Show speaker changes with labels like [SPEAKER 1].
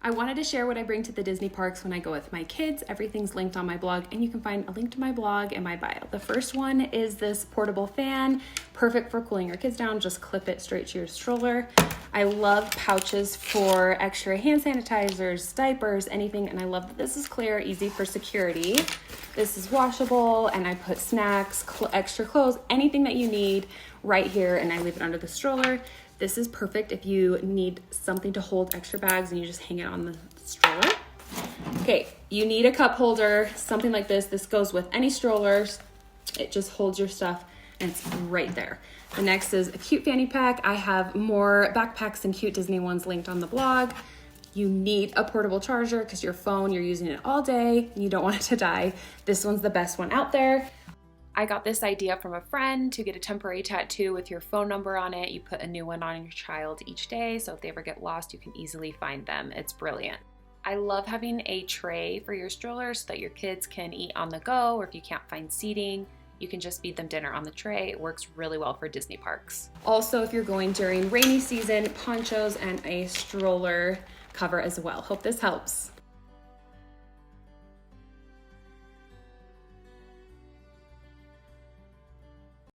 [SPEAKER 1] I wanted to share what I bring to the Disney parks when I go with my kids. Everything's linked on my blog, and you can find a link to my blog in my bio. The first one is this portable fan, perfect for cooling your kids down. Just clip it straight to your stroller. I love pouches for extra hand sanitizers, diapers, anything, and I love that this is clear, easy for security. This is washable, and I put snacks, extra clothes, anything that you need right here, and I leave it under the stroller. This is perfect if you need something to hold extra bags and you just hang it on the stroller. Okay, you need a cup holder, something like this. This goes with any strollers. It just holds your stuff and it's right there. The next is a cute fanny pack. I have more backpacks and cute Disney ones linked on the blog. You need a portable charger because your phone, you're using it all day and you don't want it to die. This one's the best one out there. I got this idea from a friend to get a temporary tattoo with your phone number on it. You put a new one on your child each day, so if they ever get lost, you can easily find them. It's brilliant. I love having a tray for your stroller so that your kids can eat on the go, or if you can't find seating, you can just feed them dinner on the tray. It works really well for Disney parks. Also, if you're going during rainy season, ponchos and a stroller cover as well. Hope this helps.